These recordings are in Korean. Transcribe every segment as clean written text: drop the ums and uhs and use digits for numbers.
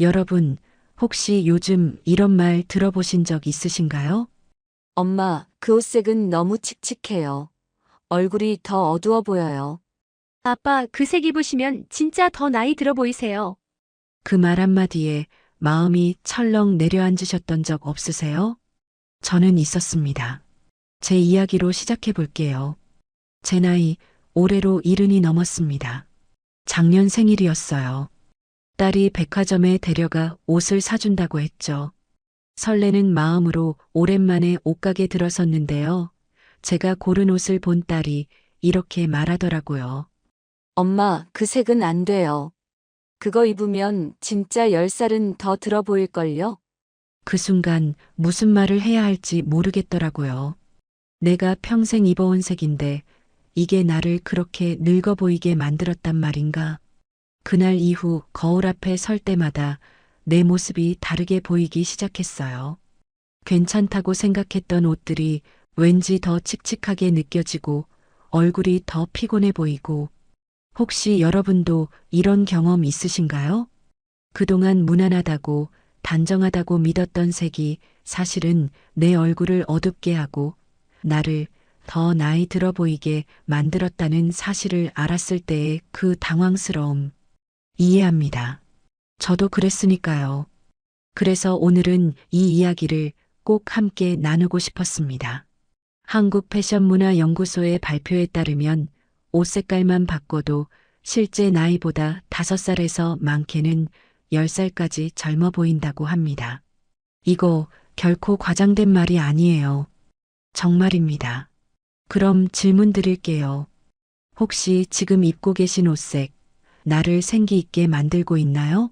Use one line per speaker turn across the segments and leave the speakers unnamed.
여러분, 혹시 요즘 이런 말 들어보신 적 있으신가요?
엄마, 그 옷색은 너무 칙칙해요. 얼굴이 더 어두워 보여요.
아빠, 그 색 입으시면 진짜 더 나이 들어 보이세요.
그 말 한마디에 마음이 철렁 내려앉으셨던 적 없으세요? 저는 있었습니다. 제 이야기로 시작해 볼게요. 제 나이 올해로 70이 넘었습니다. 작년 생일이었어요. 딸이 백화점에 데려가 옷을 사준다고 했죠. 설레는 마음으로 오랜만에 옷가게 들어섰는데요. 제가 고른 옷을 본 딸이 이렇게 말하더라고요.
엄마, 그 색은 안 돼요. 그거 입으면 진짜 10살은 더 들어 보일걸요?
그 순간 무슨 말을 해야 할지 모르겠더라고요. 내가 평생 입어온 색인데 이게 나를 그렇게 늙어 보이게 만들었단 말인가? 그날 이후 거울 앞에 설 때마다 내 모습이 다르게 보이기 시작했어요. 괜찮다고 생각했던 옷들이 왠지 더 칙칙하게 느껴지고 얼굴이 더 피곤해 보이고 혹시 여러분도 이런 경험 있으신가요? 그동안 무난하다고 단정하다고 믿었던 색이 사실은 내 얼굴을 어둡게 하고 나를 더 나이 들어 보이게 만들었다는 사실을 알았을 때의 그 당황스러움 이해합니다. 저도 그랬으니까요. 그래서 오늘은 이 이야기를 꼭 함께 나누고 싶었습니다. 한국패션문화연구소의 발표에 따르면 옷 색깔만 바꿔도 실제 나이보다 5살에서 많게는 10살까지 젊어 보인다고 합니다. 이거 결코 과장된 말이 아니에요. 정말입니다. 그럼 질문 드릴게요. 혹시 지금 입고 계신 옷색, 나를 생기 있게 만들고 있나요?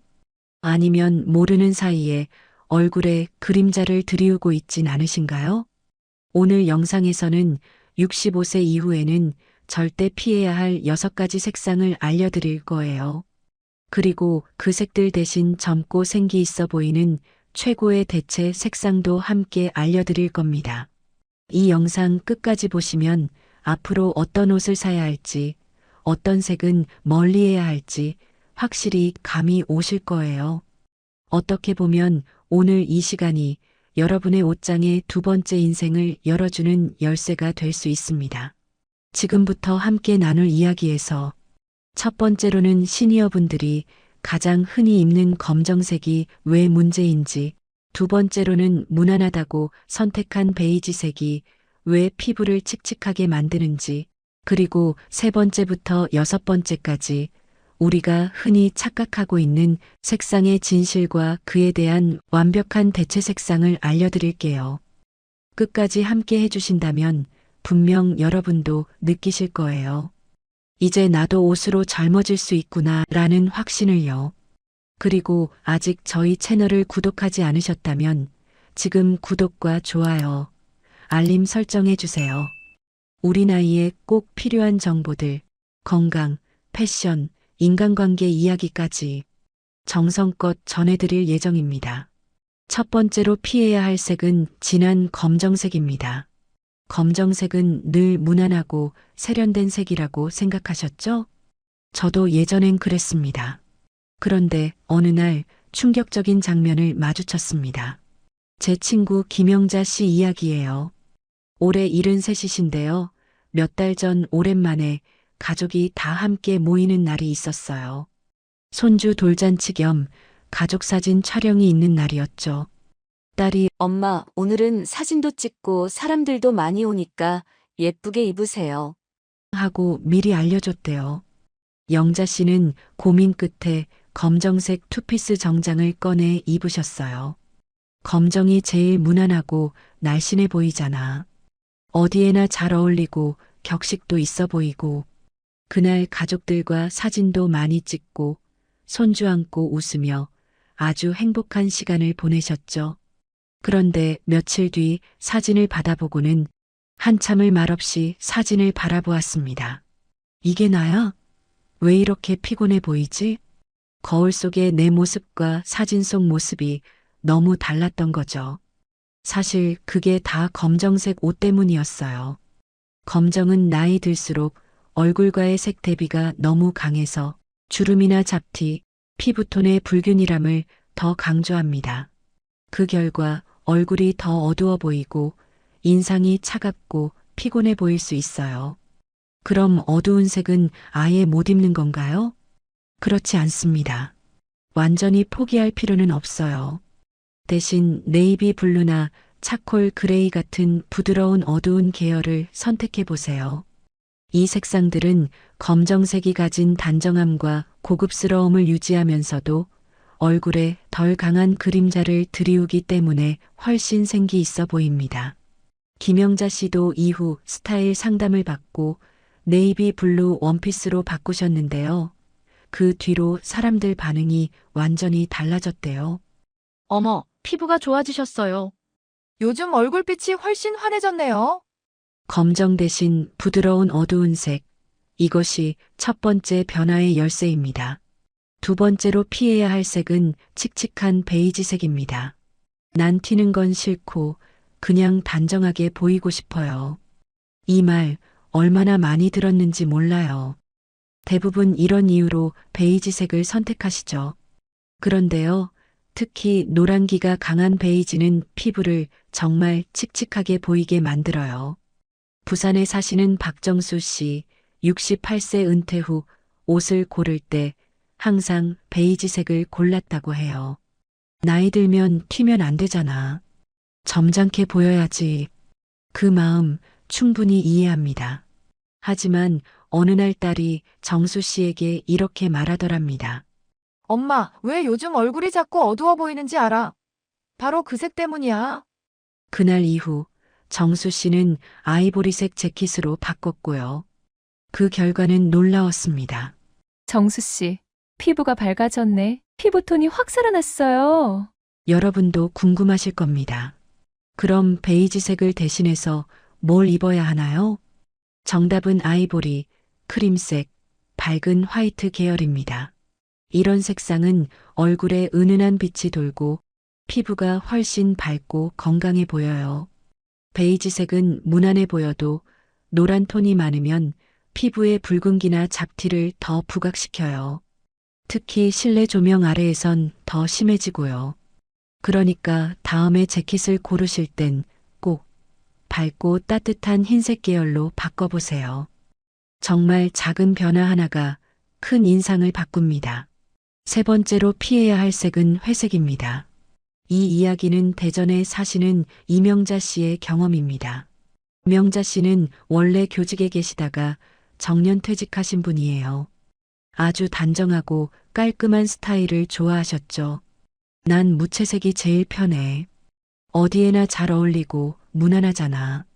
아니면 모르는 사이에 얼굴에 그림자를 들이우고 있진 않으신가요? 오늘 영상에서는 65세 이후에는 절대 피해야 할 6가지 색상을 알려드릴 거예요. 그리고 그 색들 대신 젊고 생기 있어 보이는 최고의 대체 색상도 함께 알려드릴 겁니다. 이 영상 끝까지 보시면 앞으로 어떤 옷을 사야 할지, 어떤 색은 멀리해야 할지 확실히 감이 오실 거예요. 어떻게 보면 오늘 이 시간이 여러분의 옷장의 두 번째 인생을 열어주는 열쇠가 될 수 있습니다. 지금부터 함께 나눌 이야기에서 첫 번째로는 시니어분들이 가장 흔히 입는 검정색이 왜 문제인지, 두 번째로는 무난하다고 선택한 베이지색이 왜 피부를 칙칙하게 만드는지, 그리고 세 번째부터 여섯 번째까지 우리가 흔히 착각하고 있는 색상의 진실과 그에 대한 완벽한 대체 색상을 알려드릴게요. 끝까지 함께 해주신다면 분명 여러분도 느끼실 거예요. 이제 나도 옷으로 젊어질 수 있구나 라는 확신을요. 그리고 아직 저희 채널을 구독하지 않으셨다면 지금 구독과 좋아요, 알림 설정해 주세요. 우리 나이에 꼭 필요한 정보들, 건강, 패션, 인간관계 이야기까지 정성껏 전해드릴 예정입니다. 첫 번째로 피해야 할 색은 진한 검정색입니다. 검정색은 늘 무난하고 세련된 색이라고 생각하셨죠? 저도 예전엔 그랬습니다. 그런데 어느 날 충격적인 장면을 마주쳤습니다. 제 친구 김영자 씨 이야기예요. 올해 73이신데요. 몇 달 전 오랜만에 가족이 다 함께 모이는 날이 있었어요. 손주 돌잔치 겸 가족 사진 촬영이 있는 날이었죠. 딸이
엄마, 오늘은 사진도 찍고 사람들도 많이 오니까 예쁘게 입으세요.
하고 미리 알려줬대요. 영자 씨는 고민 끝에 검정색 투피스 정장을 꺼내 입으셨어요. 검정이 제일 무난하고 날씬해 보이잖아. 어디에나 잘 어울리고 격식도 있어 보이고 그날 가족들과 사진도 많이 찍고 손주 안고 웃으며 아주 행복한 시간을 보내셨죠. 그런데 며칠 뒤 사진을 받아보고는 한참을 말없이 사진을 바라보았습니다. 이게 나야? 왜 이렇게 피곤해 보이지? 거울 속의 내 모습과 사진 속 모습이 너무 달랐던 거죠. 사실 그게 다 검정색 옷 때문이었어요. 검정은 나이 들수록 얼굴과의 색 대비가 너무 강해서 주름이나 잡티, 피부톤의 불균일함을 더 강조합니다. 그 결과 얼굴이 더 어두워 보이고 인상이 차갑고 피곤해 보일 수 있어요. 그럼 어두운 색은 아예 못 입는 건가요? 그렇지 않습니다. 완전히 포기할 필요는 없어요. 대신 네이비 블루나 차콜 그레이 같은 부드러운 어두운 계열을 선택해 보세요. 이 색상들은 검정색이 가진 단정함과 고급스러움을 유지하면서도 얼굴에 덜 강한 그림자를 들이우기 때문에 훨씬 생기 있어 보입니다. 김영자 씨도 이후 스타일 상담을 받고 네이비 블루 원피스로 바꾸셨는데요. 그 뒤로 사람들 반응이 완전히 달라졌대요.
어머, 피부가 좋아지셨어요.
요즘 얼굴빛이 훨씬 환해졌네요.
검정 대신 부드러운 어두운 색. 이것이 첫 번째 변화의 열쇠입니다. 두 번째로 피해야 할 색은 칙칙한 베이지색입니다. 난 튀는 건 싫고 그냥 단정하게 보이고 싶어요. 이 말 얼마나 많이 들었는지 몰라요. 대부분 이런 이유로 베이지색을 선택하시죠. 그런데요, 특히 노란기가 강한 베이지는 피부를 정말 칙칙하게 보이게 만들어요. 부산에 사시는 박정수 씨, 68세 은퇴 후 옷을 고를 때 항상 베이지색을 골랐다고 해요. 나이 들면 튀면 안 되잖아. 점잖게 보여야지. 그 마음 충분히 이해합니다. 하지만 어느 날 딸이 정수 씨에게 이렇게 말하더랍니다.
엄마, 왜 요즘 얼굴이 자꾸 어두워 보이는지 알아? 바로 그 색 때문이야.
그날 이후 정수 씨는 아이보리색 재킷으로 바꿨고요. 그 결과는 놀라웠습니다.
정수 씨, 피부가 밝아졌네. 피부톤이 확 살아났어요.
여러분도 궁금하실 겁니다. 그럼 베이지색을 대신해서 뭘 입어야 하나요? 정답은 아이보리, 크림색, 밝은 화이트 계열입니다. 이런 색상은 얼굴에 은은한 빛이 돌고 피부가 훨씬 밝고 건강해 보여요. 베이지색은 무난해 보여도 노란 톤이 많으면 피부에 붉은기나 잡티를 더 부각시켜요. 특히 실내 조명 아래에선 더 심해지고요. 그러니까 다음에 재킷을 고르실 땐 꼭 밝고 따뜻한 흰색 계열로 바꿔보세요. 정말 작은 변화 하나가 큰 인상을 바꿉니다. 세 번째로 피해야 할 색은 회색입니다. 이 이야기는 대전에 사시는 이명자 씨의 경험입니다. 이명자 씨는 원래 교직에 계시다가 정년 퇴직하신 분이에요. 아주 단정하고 깔끔한 스타일을 좋아하셨죠. 난 무채색이 제일 편해. 어디에나 잘 어울리고 무난하잖아.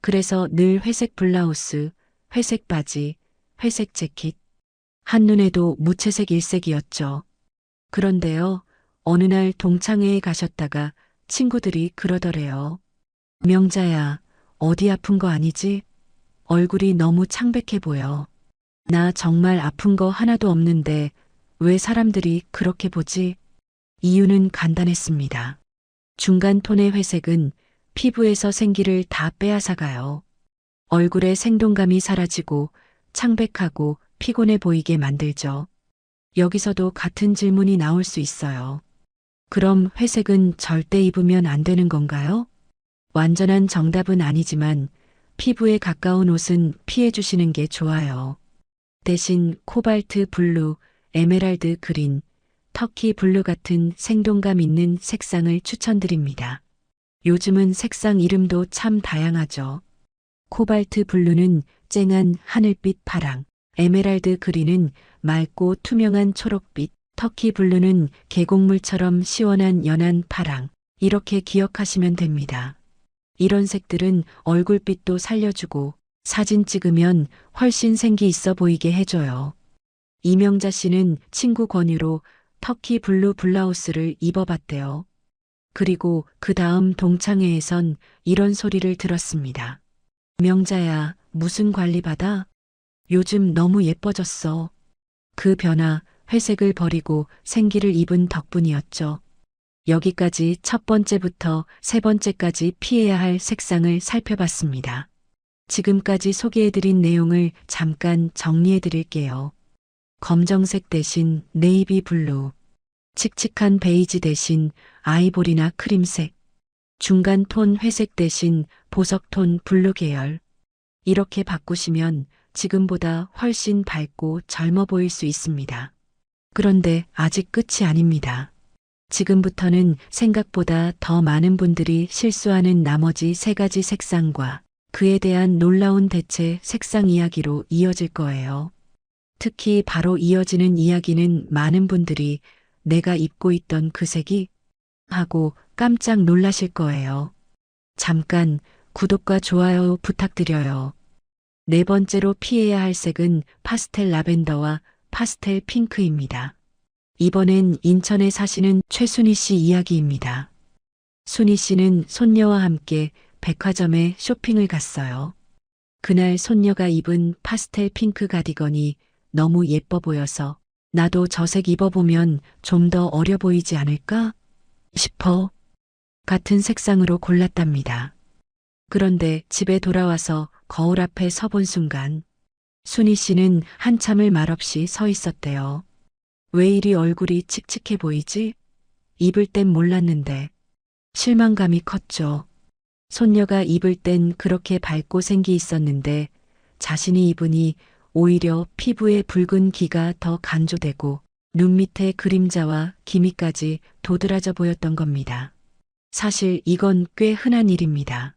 그래서 늘 회색 블라우스, 회색 바지, 회색 재킷. 한눈에도 무채색 일색이었죠. 그런데요, 어느 날 동창회에 가셨다가 친구들이 그러더래요. 명자야, 어디 아픈 거 아니지? 얼굴이 너무 창백해 보여. 나 정말 아픈 거 하나도 없는데 왜 사람들이 그렇게 보지? 이유는 간단했습니다. 중간 톤의 회색은 피부에서 생기를 다 빼앗아가요. 얼굴에 생동감이 사라지고 창백하고 피곤해 보이게 만들죠. 여기서도 같은 질문이 나올 수 있어요. 그럼 회색은 절대 입으면 안 되는 건가요? 완전한 정답은 아니지만 피부에 가까운 옷은 피해 주시는 게 좋아요. 대신 코발트 블루, 에메랄드 그린, 터키 블루 같은 생동감 있는 색상을 추천드립니다. 요즘은 색상 이름도 참 다양하죠. 코발트 블루는 쨍한 하늘빛 파랑, 에메랄드 그린은 맑고 투명한 초록빛, 터키 블루는 계곡물처럼 시원한 연한 파랑, 이렇게 기억하시면 됩니다. 이런 색들은 얼굴빛도 살려주고 사진 찍으면 훨씬 생기 있어 보이게 해줘요. 이명자 씨는 친구 권유로 터키 블루 블라우스를 입어봤대요. 그리고 그 다음 동창회에선 이런 소리를 들었습니다. 명자야, 무슨 관리 받아? 요즘 너무 예뻐졌어. 그 변화, 회색을 버리고 생기를 입은 덕분이었죠. 여기까지 첫 번째부터 세 번째까지 피해야 할 색상을 살펴봤습니다. 지금까지 소개해드린 내용을 잠깐 정리해드릴게요. 검정색 대신 네이비 블루, 칙칙한 베이지 대신 아이보리나 크림색, 중간 톤 회색 대신 보석 톤 블루 계열. 이렇게 바꾸시면 지금보다 훨씬 밝고 젊어 보일 수 있습니다. 그런데 아직 끝이 아닙니다. 지금부터는 생각보다 더 많은 분들이 실수하는 나머지 3가지 색상과 그에 대한 놀라운 대체 색상 이야기로 이어질 거예요. 특히 바로 이어지는 이야기는 많은 분들이 내가 입고 있던 그 색이 하고 깜짝 놀라실 거예요. 잠깐 구독과 좋아요 부탁드려요. 4번째로 피해야 할 색은 파스텔 라벤더와 파스텔 핑크입니다. 이번엔 인천에 사시는 최순희 씨 이야기입니다. 순희 씨는 손녀와 함께 백화점에 쇼핑을 갔어요. 그날 손녀가 입은 파스텔 핑크 가디건이 너무 예뻐 보여서 나도 저 색 입어보면 좀 더 어려 보이지 않을까 싶어 같은 색상으로 골랐답니다. 그런데 집에 돌아와서 거울 앞에 서본 순간 순희 씨는 한참을 말없이 서 있었대요. 왜 이리 얼굴이 칙칙해 보이지? 입을 땐 몰랐는데 실망감이 컸죠. 손녀가 입을 땐 그렇게 밝고 생기 있었는데 자신이 입으니 오히려 피부에 붉은 기가 더 강조되고 눈 밑에 그림자와 기미까지 도드라져 보였던 겁니다. 사실 이건 꽤 흔한 일입니다.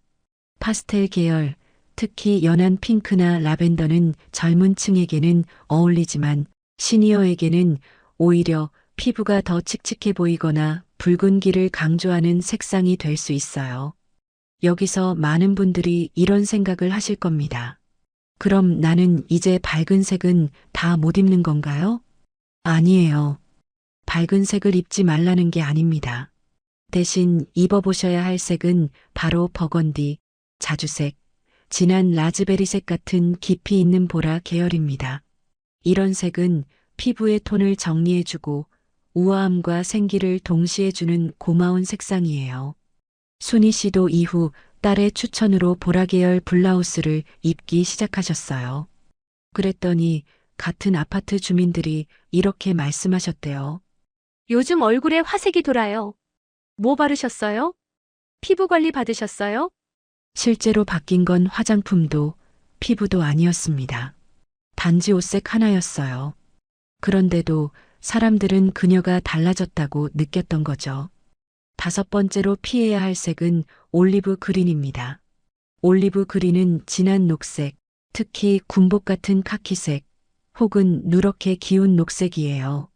파스텔 계열, 특히 연한 핑크나 라벤더는 젊은 층에게는 어울리지만 시니어에게는 오히려 피부가 더 칙칙해 보이거나 붉은 기를 강조하는 색상이 될 수 있어요. 여기서 많은 분들이 이런 생각을 하실 겁니다. 그럼 나는 이제 밝은 색은 다 못 입는 건가요? 아니에요. 밝은 색을 입지 말라는 게 아닙니다. 대신 입어보셔야 할 색은 바로 버건디, 자주색, 진한 라즈베리색 같은 깊이 있는 보라 계열입니다. 이런 색은 피부의 톤을 정리해주고 우아함과 생기를 동시에 주는 고마운 색상이에요. 순희 씨도 이후 딸의 추천으로 보라 계열 블라우스를 입기 시작하셨어요. 그랬더니 같은 아파트 주민들이 이렇게 말씀하셨대요.
요즘 얼굴에 화색이 돌아요. 뭐 바르셨어요? 피부 관리 받으셨어요?
실제로 바뀐 건 화장품도 피부도 아니었습니다. 단지 옷색 하나였어요. 그런데도 사람들은 그녀가 달라졌다고 느꼈던 거죠. 5번째로 피해야 할 색은 올리브 그린입니다. 올리브 그린은 진한 녹색, 특히 군복 같은 카키색 혹은 누렇게 기운 녹색이에요.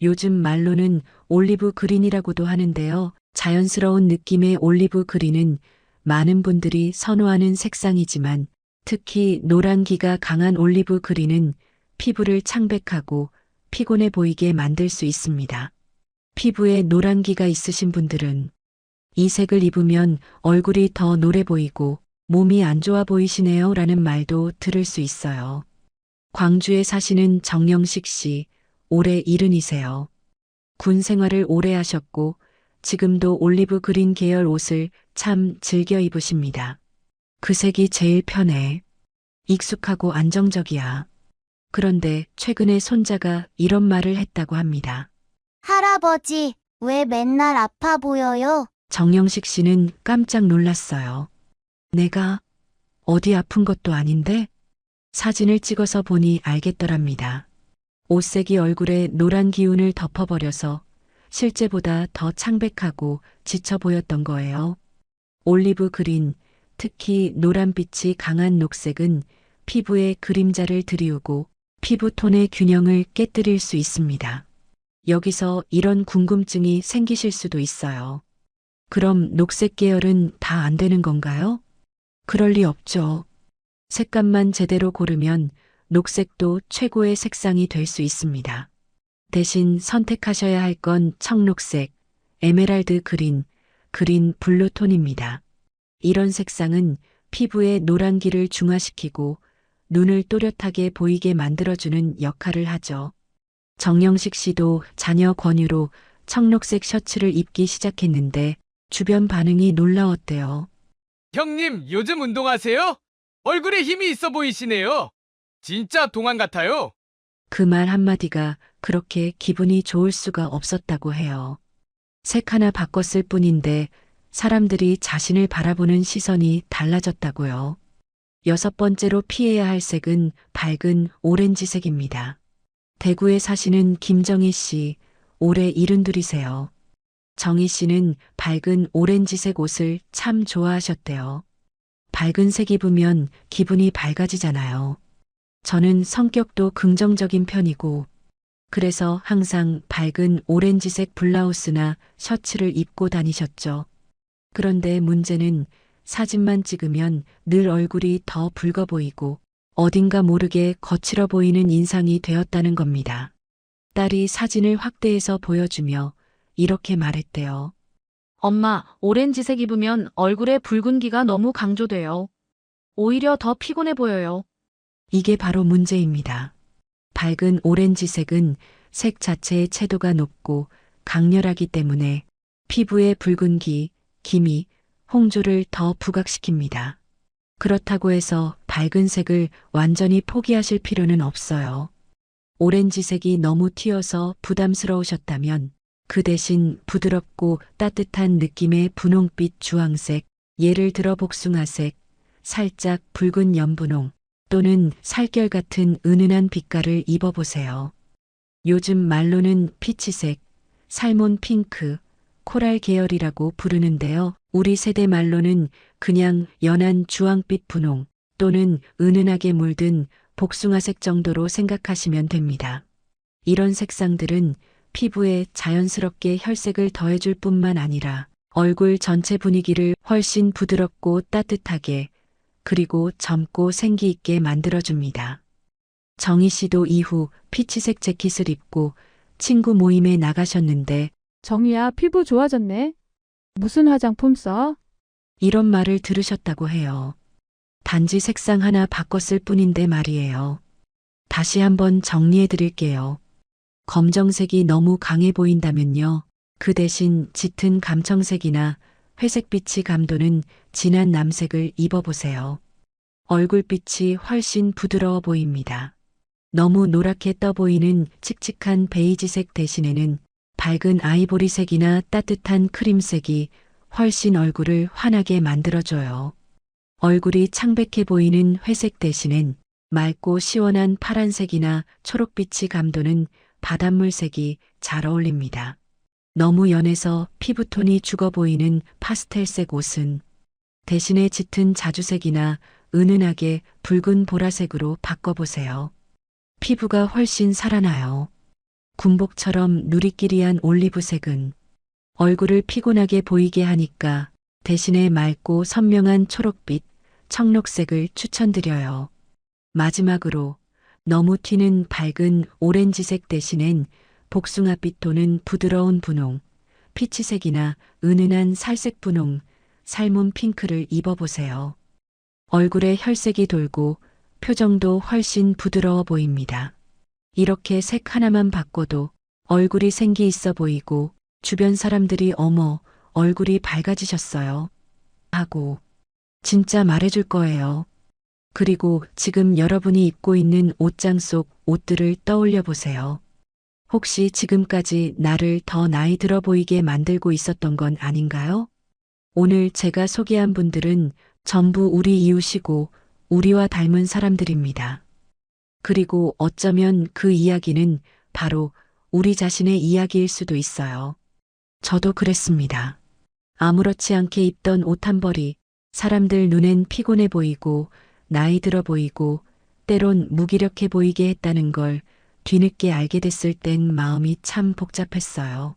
요즘 말로는 올리브 그린이라고도 하는데요. 자연스러운 느낌의 올리브 그린은 많은 분들이 선호하는 색상이지만 특히 노란기가 강한 올리브 그린은 피부를 창백하고 피곤해 보이게 만들 수 있습니다. 피부에 노란기가 있으신 분들은 이 색을 입으면 얼굴이 더 노래 보이고 몸이 안 좋아 보이시네요 라는 말도 들을 수 있어요. 광주에 사시는 정영식 씨, 올해 70이세요. 군 생활을 오래 하셨고 지금도 올리브 그린 계열 옷을 참 즐겨 입으십니다. 그 색이 제일 편해. 익숙하고 안정적이야. 그런데 최근에 손자가 이런 말을 했다고 합니다.
할아버지, 왜 맨날 아파 보여요?
정영식 씨는 깜짝 놀랐어요. 내가 어디 아픈 것도 아닌데? 사진을 찍어서 보니 알겠더랍니다. 옷색이 얼굴에 노란 기운을 덮어버려서 실제보다 더 창백하고 지쳐 보였던 거예요. 올리브 그린, 특히 노란빛이 강한 녹색은 피부에 그림자를 드리우고 피부톤의 균형을 깨뜨릴 수 있습니다. 여기서 이런 궁금증이 생기실 수도 있어요. 그럼 녹색 계열은 다 안 되는 건가요? 그럴 리 없죠. 색감만 제대로 고르면 녹색도 최고의 색상이 될 수 있습니다. 대신 선택하셔야 할 건 청록색, 에메랄드 그린, 그린 블루 톤입니다. 이런 색상은 피부의 노란기를 중화시키고 눈을 또렷하게 보이게 만들어주는 역할을 하죠. 정영식 씨도 자녀 권유로 청록색 셔츠를 입기 시작했는데 주변 반응이 놀라웠대요.
형님, 요즘 운동하세요? 얼굴에 힘이 있어 보이시네요. 진짜 동안 같아요.
그 말 한마디가 그렇게 기분이 좋을 수가 없었다고 해요. 색 하나 바꿨을 뿐인데 사람들이 자신을 바라보는 시선이 달라졌다고요. 6번째로 피해야 할 색은 밝은 오렌지색입니다. 대구에 사시는 김정희 씨, 올해 72세요. 정희 씨는 밝은 오렌지색 옷을 참 좋아하셨대요. 밝은 색 입으면 기분이 밝아지잖아요. 저는 성격도 긍정적인 편이고, 그래서 항상 밝은 오렌지색 블라우스나 셔츠를 입고 다니셨죠. 그런데 문제는 사진만 찍으면 늘 얼굴이 더 붉어 보이고 어딘가 모르게 거칠어 보이는 인상이 되었다는 겁니다. 딸이 사진을 확대해서 보여주며 이렇게 말했대요.
엄마, 오렌지색 입으면 얼굴에 붉은기가 너무 강조돼요. 오히려 더 피곤해 보여요.
이게 바로 문제입니다. 밝은 오렌지색은 색 자체의 채도가 높고 강렬하기 때문에 피부의 붉은기, 기미, 홍조를 더 부각시킵니다. 그렇다고 해서 밝은 색을 완전히 포기하실 필요는 없어요. 오렌지색이 너무 튀어서 부담스러우셨다면 그 대신 부드럽고 따뜻한 느낌의 분홍빛 주황색, 예를 들어 복숭아색, 살짝 붉은 연분홍 또는 살결 같은 은은한 빛깔을 입어보세요. 요즘 말로는 피치색, 살몬 핑크, 코랄 계열이라고 부르는데요. 우리 세대 말로는 그냥 연한 주황빛 분홍 또는 은은하게 물든 복숭아색 정도로 생각하시면 됩니다. 이런 색상들은 피부에 자연스럽게 혈색을 더해줄 뿐만 아니라 얼굴 전체 분위기를 훨씬 부드럽고 따뜻하게 그리고 젊고 생기 있게 만들어줍니다. 정희 씨도 이후 피치색 재킷을 입고 친구 모임에 나가셨는데
정희야, 피부 좋아졌네. 무슨 화장품 써?
이런 말을 들으셨다고 해요. 단지 색상 하나 바꿨을 뿐인데 말이에요. 다시 한번 정리해 드릴게요. 검정색이 너무 강해 보인다면요. 그 대신 짙은 감청색이나 회색빛이 감도는 진한 남색을 입어보세요. 얼굴빛이 훨씬 부드러워 보입니다. 너무 노랗게 떠 보이는 칙칙한 베이지색 대신에는 밝은 아이보리색이나 따뜻한 크림색이 훨씬 얼굴을 환하게 만들어줘요. 얼굴이 창백해 보이는 회색 대신엔 맑고 시원한 파란색이나 초록빛이 감도는 바닷물색이 잘 어울립니다. 너무 연해서 피부톤이 죽어 보이는 파스텔색 옷은 대신에 짙은 자주색이나 은은하게 붉은 보라색으로 바꿔보세요. 피부가 훨씬 살아나요. 군복처럼 누리끼리한 올리브색은 얼굴을 피곤하게 보이게 하니까 대신에 맑고 선명한 초록빛, 청록색을 추천드려요. 마지막으로 너무 튀는 밝은 오렌지색 대신엔 복숭아빛 또는 부드러운 분홍, 피치색이나 은은한 살색 분홍, 살몬 핑크를 입어보세요. 얼굴에 혈색이 돌고 표정도 훨씬 부드러워 보입니다. 이렇게 색 하나만 바꿔도 얼굴이 생기 있어 보이고 주변 사람들이 어머, 얼굴이 밝아지셨어요. 하고 진짜 말해줄 거예요. 그리고 지금 여러분이 입고 있는 옷장 속 옷들을 떠올려 보세요. 혹시 지금까지 나를 더 나이 들어 보이게 만들고 있었던 건 아닌가요? 오늘 제가 소개한 분들은 전부 우리 이웃이고 우리와 닮은 사람들입니다. 그리고 어쩌면 그 이야기는 바로 우리 자신의 이야기일 수도 있어요. 저도 그랬습니다. 아무렇지 않게 입던 옷 한 벌이 사람들 눈엔 피곤해 보이고 나이 들어 보이고 때론 무기력해 보이게 했다는 걸 뒤늦게 알게 됐을 땐 마음이 참 복잡했어요.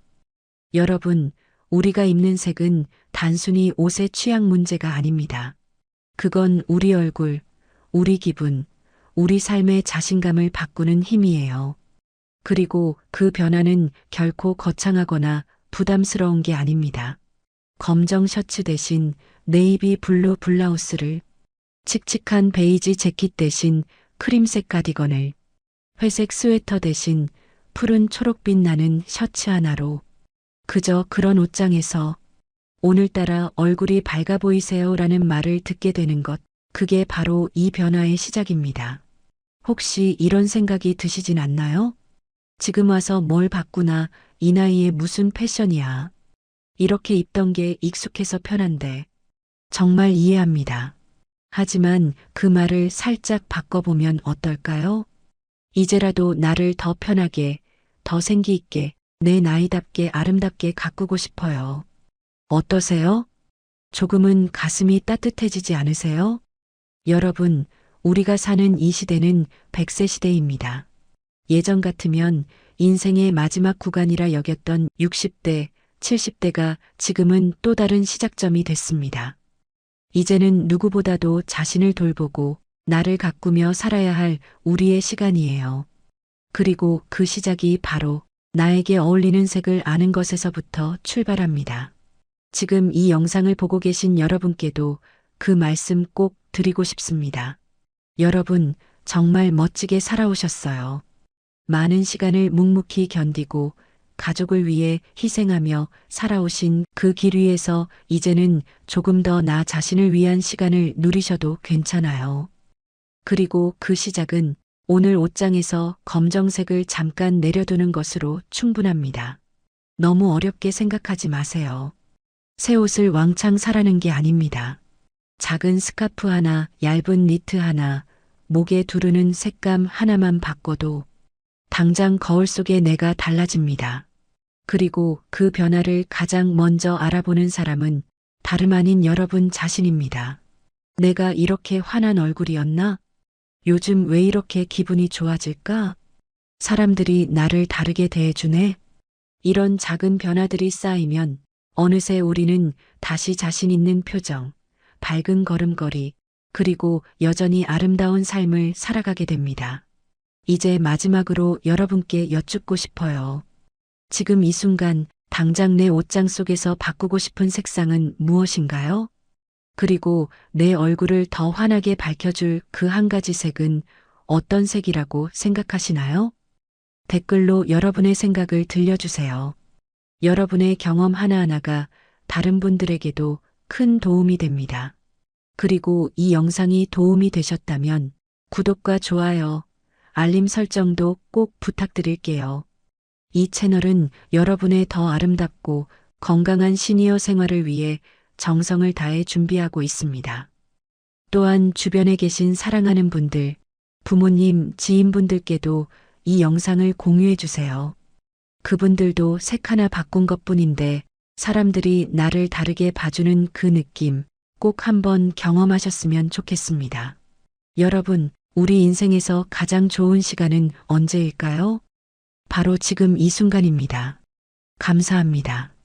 여러분, 우리가 입는 색은 단순히 옷의 취향 문제가 아닙니다. 그건 우리 얼굴, 우리 기분, 우리 삶의 자신감을 바꾸는 힘이에요. 그리고 그 변화는 결코 거창하거나 부담스러운 게 아닙니다. 검정 셔츠 대신 네이비 블루 블라우스를, 칙칙한 베이지 재킷 대신 크림색 가디건을, 회색 스웨터 대신 푸른 초록빛 나는 셔츠 하나로 그저 그런 옷장에서 오늘따라 얼굴이 밝아 보이세요라는 말을 듣게 되는 것, 그게 바로 이 변화의 시작입니다. 혹시 이런 생각이 드시진 않나요? 지금 와서 뭘 바꾸나, 이 나이에 무슨 패션이야. 이렇게 입던 게 익숙해서 편한데. 정말 이해합니다. 하지만 그 말을 살짝 바꿔보면 어떨까요? 이제라도 나를 더 편하게, 더 생기 있게, 내 나이답게 아름답게 가꾸고 싶어요. 어떠세요? 조금은 가슴이 따뜻해지지 않으세요? 여러분, 우리가 사는 이 시대는 100세 시대입니다. 예전 같으면 인생의 마지막 구간이라 여겼던 60대, 70대가 지금은 또 다른 시작점이 됐습니다. 이제는 누구보다도 자신을 돌보고 나를 가꾸며 살아야 할 우리의 시간이에요. 그리고 그 시작이 바로 나에게 어울리는 색을 아는 것에서부터 출발합니다. 지금 이 영상을 보고 계신 여러분께도 그 말씀 꼭 드리고 싶습니다. 여러분, 정말 멋지게 살아오셨어요. 많은 시간을 묵묵히 견디고 가족을 위해 희생하며 살아오신 그 길 위에서 이제는 조금 더 나 자신을 위한 시간을 누리셔도 괜찮아요. 그리고 그 시작은 오늘 옷장에서 검정색을 잠깐 내려두는 것으로 충분합니다. 너무 어렵게 생각하지 마세요. 새 옷을 왕창 사라는 게 아닙니다. 작은 스카프 하나, 얇은 니트 하나, 목에 두르는 색감 하나만 바꿔도 당장 거울 속의 내가 달라집니다. 그리고 그 변화를 가장 먼저 알아보는 사람은 다름 아닌 여러분 자신입니다. 내가 이렇게 환한 얼굴이었나? 요즘 왜 이렇게 기분이 좋아질까? 사람들이 나를 다르게 대해주네? 이런 작은 변화들이 쌓이면 어느새 우리는 다시 자신 있는 표정, 밝은 걸음걸이, 그리고 여전히 아름다운 삶을 살아가게 됩니다. 이제 마지막으로 여러분께 여쭙고 싶어요. 지금 이 순간 당장 내 옷장 속에서 바꾸고 싶은 색상은 무엇인가요? 그리고 내 얼굴을 더 환하게 밝혀줄 그 한 가지 색은 어떤 색이라고 생각하시나요? 댓글로 여러분의 생각을 들려주세요. 여러분의 경험 하나하나가 다른 분들에게도 큰 도움이 됩니다. 그리고 이 영상이 도움이 되셨다면 구독과 좋아요, 알림 설정도 꼭 부탁드릴게요. 이 채널은 여러분의 더 아름답고 건강한 시니어 생활을 위해 정성을 다해 준비하고 있습니다. 또한 주변에 계신 사랑하는 분들, 부모님, 지인분들께도 이 영상을 공유해 주세요. 그분들도 색 하나 바꾼 것뿐인데 사람들이 나를 다르게 봐주는 그 느낌 꼭 한번 경험하셨으면 좋겠습니다. 여러분, 우리 인생에서 가장 좋은 시간은 언제일까요? 바로 지금 이 순간입니다. 감사합니다.